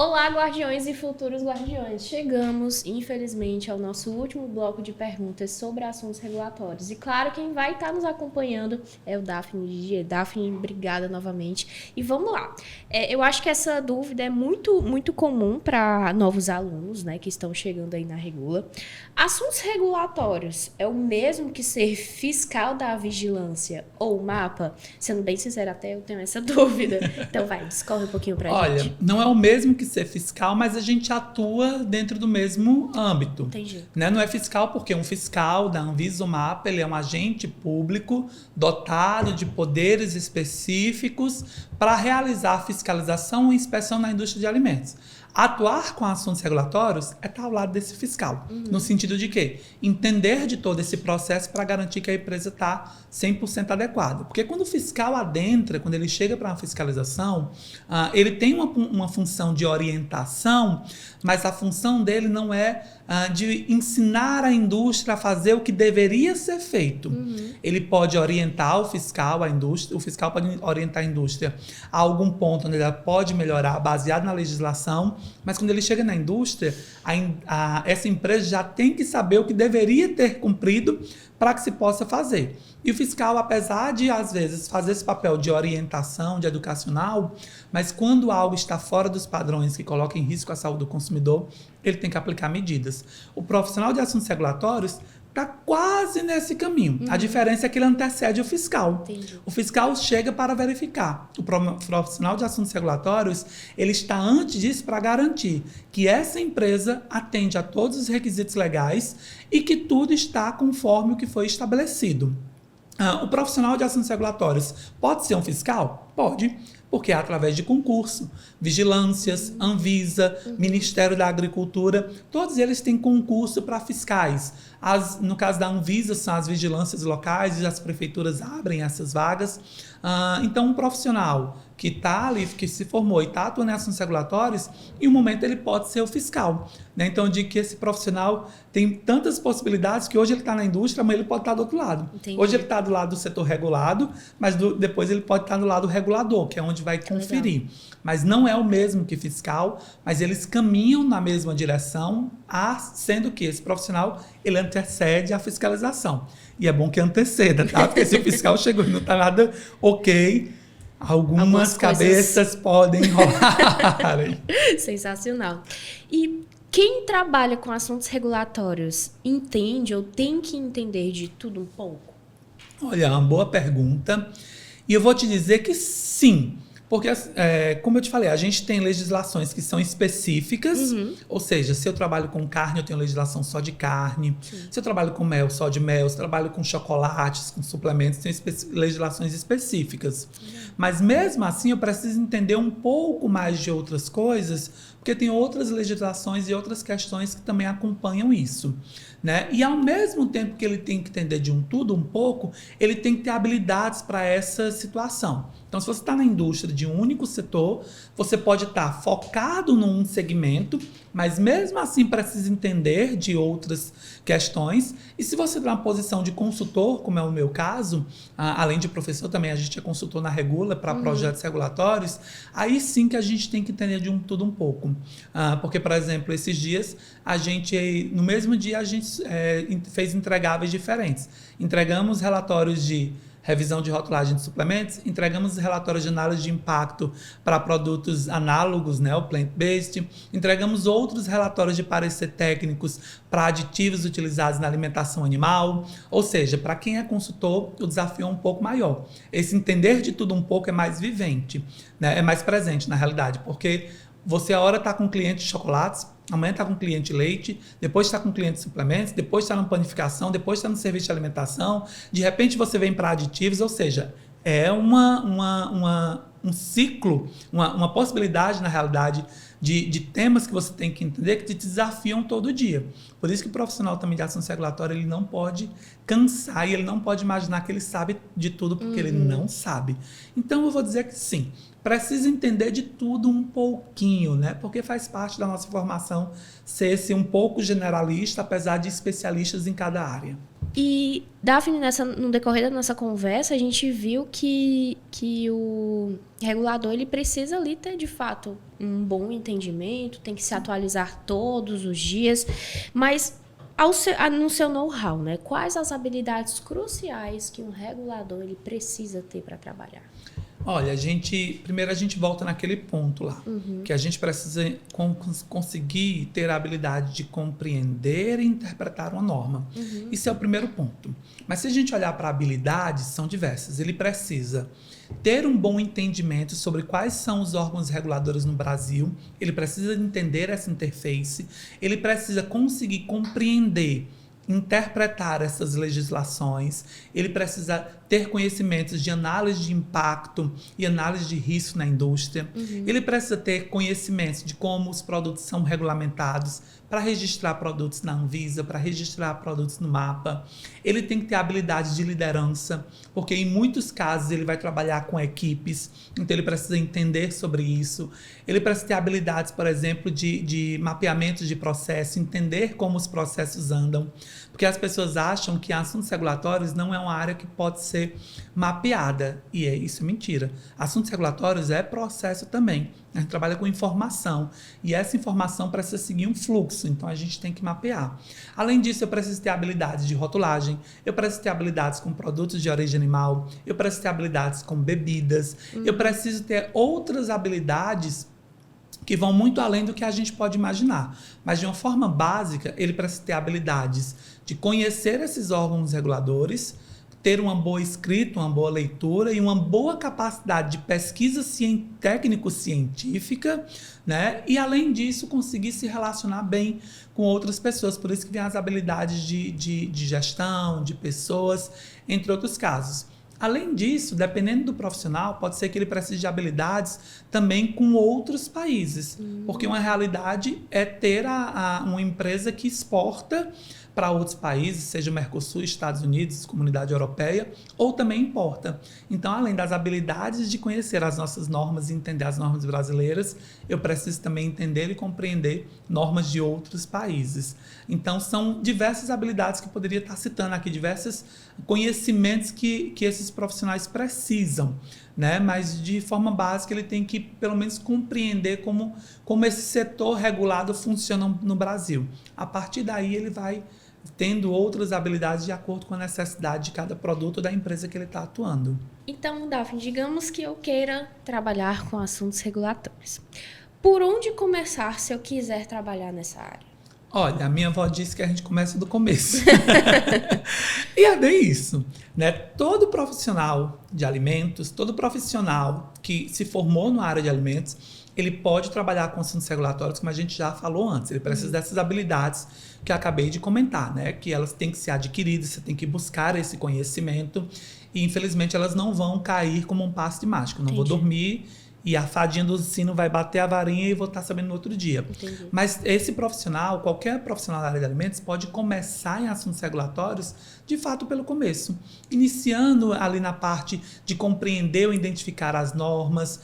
Olá, guardiões e futuros guardiões. Chegamos, infelizmente, ao nosso último bloco de perguntas sobre assuntos regulatórios. E claro, quem vai estar nos acompanhando é o Daphne Didier. Daphne, obrigada novamente. E vamos lá. Eu acho que essa dúvida é muito comum para novos alunos, né, que estão chegando aí na Regula. Assuntos regulatórios é o mesmo que ser fiscal da vigilância ou mapa? Sendo bem sincera, até eu tenho essa dúvida. Então vai, discorre um pouquinho pra gente. Olha, não é o mesmo que ser fiscal, mas a gente atua dentro do mesmo âmbito. Entendi. Né? Não é fiscal porque um fiscal da Anvisa ou MAPA, ele é um agente público dotado de poderes específicos para realizar a fiscalização e inspeção na indústria de alimentos. Atuar com assuntos regulatórios é estar ao lado desse fiscal. No sentido de quê? Entender de todo esse processo para garantir que a empresa está 100% adequada. Porque quando o fiscal adentra, quando ele chega para uma fiscalização, ele tem uma função de orientação, mas a função dele não é de ensinar a indústria a fazer o que deveria ser feito. Ele pode orientar o fiscal, a indústria, o fiscal pode orientar a indústria a algum ponto onde ela pode melhorar, baseado na legislação, mas quando ele chega na indústria, essa empresa já tem que saber o que deveria ter cumprido para que se possa fazer. E o fiscal, apesar de, às vezes, fazer esse papel de orientação, de educacional, mas quando algo está fora dos padrões que coloca em risco a saúde do consumidor, ele tem que aplicar medidas. O profissional de assuntos regulatórios está quase nesse caminho. A diferença é que ele antecede o fiscal. Entendi. O fiscal chega para verificar. O profissional de assuntos regulatórios, ele está antes disso para garantir que essa empresa atende a todos os requisitos legais e que tudo está conforme o que foi estabelecido. O profissional de assuntos regulatórios pode ser um fiscal? Pode, porque é através de concurso, vigilâncias, Anvisa, Ministério da Agricultura, todos eles têm concurso para fiscais. No caso da Anvisa, são as vigilâncias locais e as prefeituras abrem essas vagas. Então, um profissional que está ali, que se formou e está atuando em assuntos regulatórios, em um momento ele pode ser o fiscal. Né? Então, eu digo que esse profissional tem tantas possibilidades que hoje ele está na indústria, mas ele pode estar do outro lado. Entendi. Hoje ele está do lado do setor regulado, mas depois ele pode estar do lado regulador, que é onde vai conferir. Legal. Mas não é o mesmo que fiscal, mas eles caminham na mesma direção, sendo que esse profissional ele antecede a fiscalização. E é bom que anteceda, tá? Porque se o fiscal chegou e não está nada ok, algumas cabeças podem rolar. Sensacional. E quem trabalha com assuntos regulatórios entende ou tem que entender de tudo um pouco? Olha, é uma boa pergunta. E eu vou te dizer que sim. Porque, como eu te falei, a gente tem legislações que são específicas, ou seja, se eu trabalho com carne, eu tenho legislação só de carne. Sim. Se eu trabalho com mel, só de mel. Se eu trabalho com chocolates, com suplementos, tem legislações específicas. Mas mesmo assim, eu preciso entender um pouco mais de outras coisas, porque tem outras legislações e outras questões que também acompanham isso. Né? E ao mesmo tempo que ele tem que entender de tudo um pouco, ele tem que ter habilidades para essa situação. Então, se você está na indústria de um único setor, você pode estar focado num segmento, mas mesmo assim precisa entender de outras questões. E se você está na posição de consultor, como é o meu caso, além de professor também, a gente é consultor na Regula para projetos regulatórios, aí sim que a gente tem que entender de tudo um pouco. Porque, por exemplo, esses dias, no mesmo dia, a gente fez entregáveis diferentes. Entregamos relatórios de revisão de rotulagem de suplementos, entregamos relatórios de análise de impacto para produtos análogos, né, o plant-based, entregamos outros relatórios de parecer técnicos para aditivos utilizados na alimentação animal, ou seja, para quem é consultor, o desafio é um pouco maior. Esse entender de tudo um pouco é mais vivente, né, é mais presente na realidade, porque você a hora está com cliente de chocolates, amanhã está com cliente de leite, depois está com cliente de suplementos, depois está na panificação, depois está no serviço de alimentação, de repente você vem para aditivos, ou seja, é um ciclo, uma possibilidade, na realidade, de temas que você tem que entender que te desafiam todo dia. Por isso que o profissional também de assuntos regulatórios, ele não pode cansar e ele não pode imaginar que ele sabe de tudo, porque ele não sabe. Então, eu vou dizer que sim, precisa entender de tudo um pouquinho, né? Porque faz parte da nossa formação ser um pouco generalista, apesar de especialistas em cada área. E, Daphne, no decorrer da nossa conversa, a gente viu que o regulador ele precisa ali ter, de fato, um bom entendimento, tem que se atualizar todos os dias, mas no seu know-how, né? Quais as habilidades cruciais que um regulador ele precisa ter para trabalhar? Olha, primeiro a gente volta naquele ponto lá, que a gente precisa conseguir ter a habilidade de compreender e interpretar uma norma. Isso é o primeiro ponto. Mas se a gente olhar para habilidades, são diversas. Ele precisa ter um bom entendimento sobre quais são os órgãos reguladores no Brasil, ele precisa entender essa interface, ele precisa conseguir compreender, interpretar essas legislações, ele precisa ter conhecimentos de análise de impacto e análise de risco na indústria, ele precisa ter conhecimentos de como os produtos são regulamentados para registrar produtos na Anvisa, para registrar produtos no MAPA, ele tem que ter habilidade de liderança, porque em muitos casos ele vai trabalhar com equipes, então ele precisa entender sobre isso, ele precisa ter habilidades, por exemplo, de mapeamento de processo, entender como os processos andam, porque as pessoas acham que assuntos regulatórios não é uma área que pode ser mapeada, e isso é mentira. Assuntos regulatórios é processo também. A gente trabalha com informação, e essa informação precisa seguir um fluxo, então a gente tem que mapear. Além disso, eu preciso ter habilidades de rotulagem, eu preciso ter habilidades com produtos de origem animal, eu preciso ter habilidades com bebidas, eu preciso ter outras habilidades que vão muito além do que a gente pode imaginar. Mas, de uma forma básica, ele precisa ter habilidades de conhecer esses órgãos reguladores, ter uma boa escrita, uma boa leitura e uma boa capacidade de pesquisa técnico-científica, né? E, além disso, conseguir se relacionar bem com outras pessoas. Por isso que vem as habilidades de gestão, de pessoas, entre outros casos. Além disso, dependendo do profissional, pode ser que ele precise de habilidades também com outros países. Porque uma realidade é ter uma empresa que exporta para outros países, seja o Mercosul, Estados Unidos, Comunidade Europeia, ou também importa. Então, além das habilidades de conhecer as nossas normas e entender as normas brasileiras, eu preciso também entender e compreender normas de outros países. Então, são diversas habilidades que eu poderia estar citando aqui, diversos conhecimentos que esses profissionais precisam, né? Mas, de forma básica, ele tem que, pelo menos, compreender como esse setor regulado funciona no Brasil. A partir daí, ele vai tendo outras habilidades de acordo com a necessidade de cada produto da empresa que ele está atuando. Então, Daphne, digamos que eu queira trabalhar com assuntos regulatórios. Por onde começar se eu quiser trabalhar nessa área? Olha, a minha avó disse que a gente começa do começo. E é bem isso, né? Todo profissional de alimentos, todo profissional que se formou na área de alimentos, ele pode trabalhar com assuntos regulatórios, como a gente já falou antes. Ele precisa dessas habilidades que eu acabei de comentar, né? Que elas têm que ser adquiridas, você tem que buscar esse conhecimento e, infelizmente, elas não vão cair como um passe de mágica. Eu não vou dormir e a fadinha do sino vai bater a varinha e vou estar sabendo no outro dia. Entendi. Mas esse profissional, qualquer profissional da área de alimentos, pode começar em assuntos regulatórios, de fato, pelo começo. Iniciando ali na parte de compreender ou identificar as normas,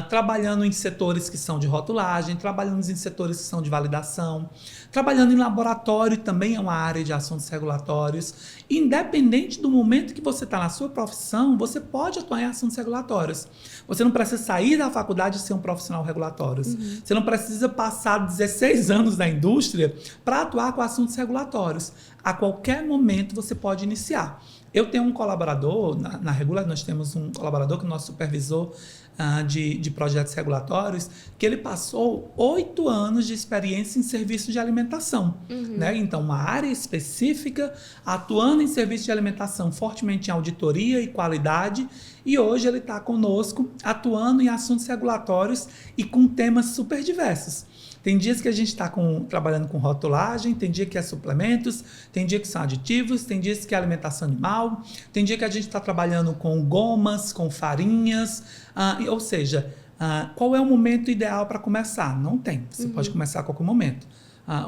trabalhando em setores que são de rotulagem, trabalhando em setores que são de validação, trabalhando em laboratório também é uma área de assuntos regulatórios. Independente do momento que você está na sua profissão, você pode atuar em assuntos regulatórios. Você não precisa sair da faculdade e ser um profissional regulatório. Você não precisa passar 16 anos na indústria para atuar com assuntos regulatórios. A qualquer momento você pode iniciar. Eu tenho um colaborador, na Regula, nós temos um colaborador que é o nosso supervisor de projetos regulatórios, que ele passou 8 anos de experiência em serviço de alimentação. Né? Então, uma área específica, atuando em serviço de alimentação, fortemente em auditoria e qualidade, e hoje ele está conosco, atuando em assuntos regulatórios e com temas super diversos. Tem dias que a gente está trabalhando com rotulagem, tem dia que é suplementos, tem dia que são aditivos, tem dias que é alimentação animal, tem dia que a gente está trabalhando com gomas, com farinhas, ou seja, qual é o momento ideal para começar? Não tem, você pode começar a qualquer momento.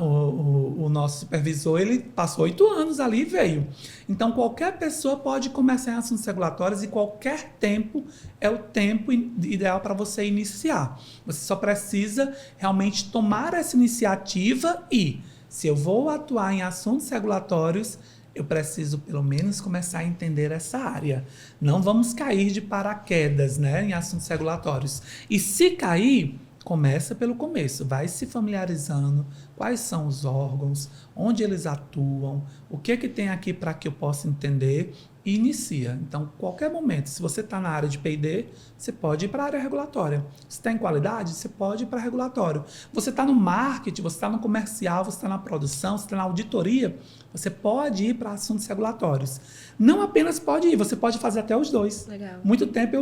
O nosso supervisor, ele passou 8 anos ali e veio. Então, qualquer pessoa pode começar em assuntos regulatórios e qualquer tempo é o tempo ideal para você iniciar. Você só precisa realmente tomar essa iniciativa e, se eu vou atuar em assuntos regulatórios, eu preciso pelo menos começar a entender essa área. Não vamos cair de paraquedas, né, em assuntos regulatórios. E se cair, começa pelo começo, vai se familiarizando, quais são os órgãos, onde eles atuam, o que tem aqui para que eu possa entender e inicia. Então, qualquer momento, se você está na área de P&D, você pode ir para a área regulatória. Se está em qualidade, você pode ir para regulatório. Você está no marketing, você está no comercial, você está na produção, você está na auditoria, você pode ir para assuntos regulatórios. Não apenas pode ir, você pode fazer até os dois. Legal. Muito tempo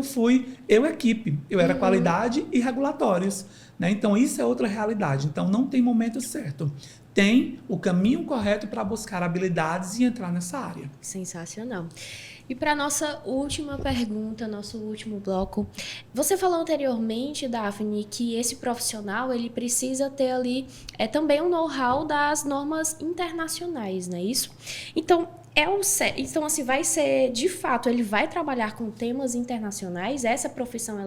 eu equipe, eu era qualidade e regulatórios, né? Então, isso é outra realidade. Então, não tem momento certo. Tem o caminho correto para buscar habilidades e entrar nessa área. Sensacional. E para nossa última pergunta, nosso último bloco, você falou anteriormente, Daphne, que esse profissional ele precisa ter ali também um know-how das normas internacionais, não é isso? Então, assim, vai ser, de fato, ele vai trabalhar com temas internacionais, essa profissão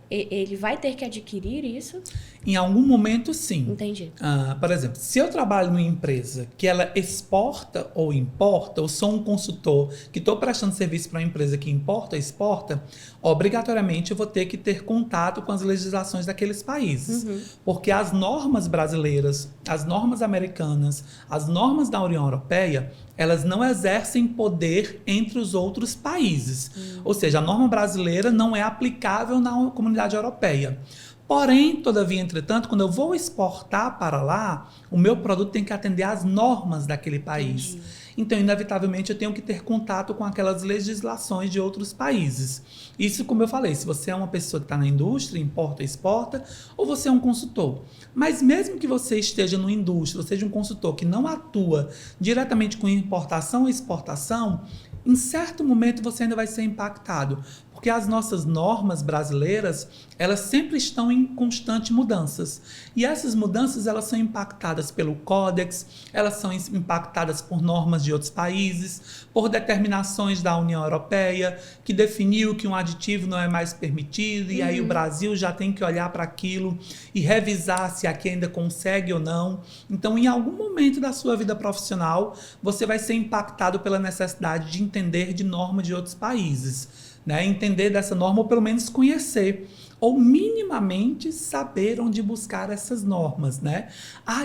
ele vai ter que adquirir isso? Em algum momento, sim. Entendi. Por exemplo, se eu trabalho numa empresa que ela exporta ou importa, ou sou um consultor que estou prestando serviço para uma empresa que importa ou exporta, obrigatoriamente eu vou ter que ter contato com as legislações daqueles países. Porque as normas brasileiras, as normas americanas, as normas da União Europeia, elas não exercem poder entre os outros países. Ou seja, a norma brasileira não é aplicável na comunidade europeia. Porém, todavia, entretanto, quando eu vou exportar para lá, o meu produto tem que atender às normas daquele país. Então, inevitavelmente, eu tenho que ter contato com aquelas legislações de outros países. Isso, como eu falei, se você é uma pessoa que está na indústria, importa ou exporta, ou você é um consultor. Mas mesmo que você esteja numa indústria, ou seja um consultor que não atua diretamente com importação ou exportação, em certo momento você ainda vai ser impactado. Porque as nossas normas brasileiras, elas sempre estão em constante mudanças. E essas mudanças, elas são impactadas pelo Códex, elas são impactadas por normas de outros países, por determinações da União Europeia, que definiu que um aditivo não é mais permitido, e aí o Brasil já tem que olhar para aquilo e revisar se aqui ainda consegue ou não. Então, em algum momento da sua vida profissional, você vai ser impactado pela necessidade de entender de normas de outros países. Né, entender dessa norma, ou pelo menos conhecer, ou minimamente saber onde buscar essas normas, né?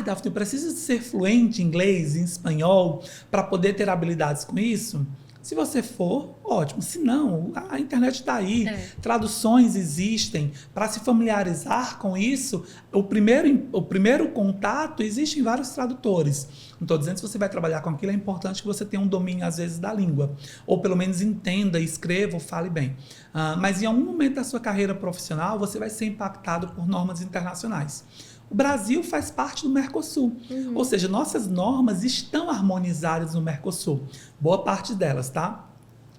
Daphne, eu preciso ser fluente em inglês, em espanhol, para poder ter habilidades com isso? Se você for, ótimo. Se não, a internet está aí. Traduções existem. Para se familiarizar com isso, o primeiro contato, existem vários tradutores. Não estou dizendo que se você vai trabalhar com aquilo, é importante que você tenha um domínio, às vezes, da língua. Ou pelo menos entenda, escreva ou fale bem. Mas em algum momento da sua carreira profissional, você vai ser impactado por normas internacionais. O Brasil faz parte do Mercosul. Ou seja, nossas normas estão harmonizadas no Mercosul. Boa parte delas, tá?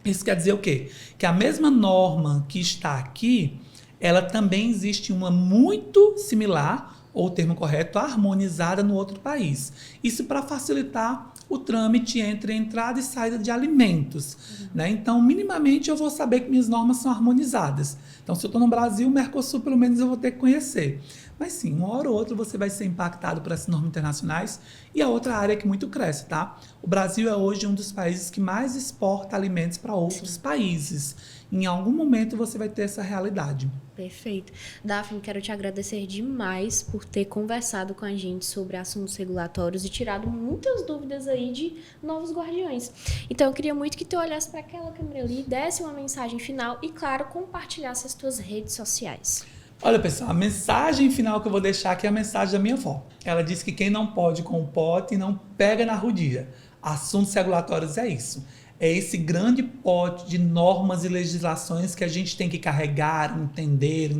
Isso quer dizer o quê? Que a mesma norma que está aqui, ela também existe uma muito similar, ou o termo correto, harmonizada no outro país. Isso para facilitar o trâmite entre entrada e saída de alimentos. Né? Então, minimamente, eu vou saber que minhas normas são harmonizadas. Então, se eu estou no Brasil, o Mercosul, pelo menos, eu vou ter que conhecer. Mas sim, uma hora ou outra você vai ser impactado por essas normas internacionais. E a outra área que muito cresce, tá? O Brasil é hoje um dos países que mais exporta alimentos para outros países. Em algum momento você vai ter essa realidade. Perfeito. Daphne, quero te agradecer demais por ter conversado com a gente sobre assuntos regulatórios e tirado muitas dúvidas aí de novos guardiões. Então, eu queria muito que tu olhasse para aquela câmera ali, desse uma mensagem final e, claro, compartilhasse as tuas redes sociais. Olha, pessoal, a mensagem final que eu vou deixar aqui é a mensagem da minha avó. Ela disse que quem não pode com o pote não pega na rodilha. Assuntos regulatórios é isso. É esse grande pote de normas e legislações que a gente tem que carregar, entender,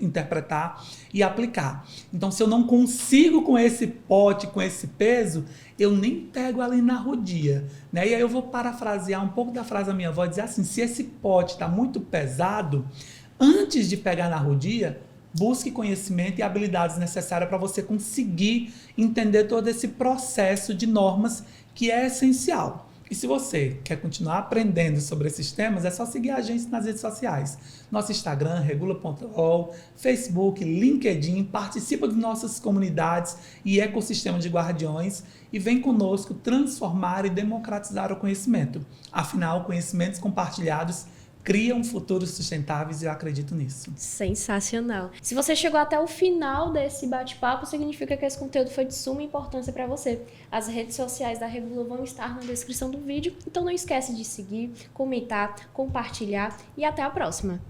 interpretar e aplicar. Então, se eu não consigo com esse pote, com esse peso, eu nem pego ali na rodilha. Né? E aí eu vou parafrasear um pouco da frase da minha avó e dizer assim, se esse pote está muito pesado, antes de pegar na rodilha, busque conhecimento e habilidades necessárias para você conseguir entender todo esse processo de normas que é essencial. E se você quer continuar aprendendo sobre esses temas, é só seguir a gente nas redes sociais. Nosso Instagram, regula.ol, Facebook, LinkedIn, participa de nossas comunidades e ecossistema de guardiões e vem conosco transformar e democratizar o conhecimento. Afinal, conhecimentos compartilhados criam futuros sustentáveis e eu acredito nisso. Sensacional. Se você chegou até o final desse bate-papo, significa que esse conteúdo foi de suma importância para você. As redes sociais da Regula vão estar na descrição do vídeo, então não esquece de seguir, comentar, compartilhar e até a próxima.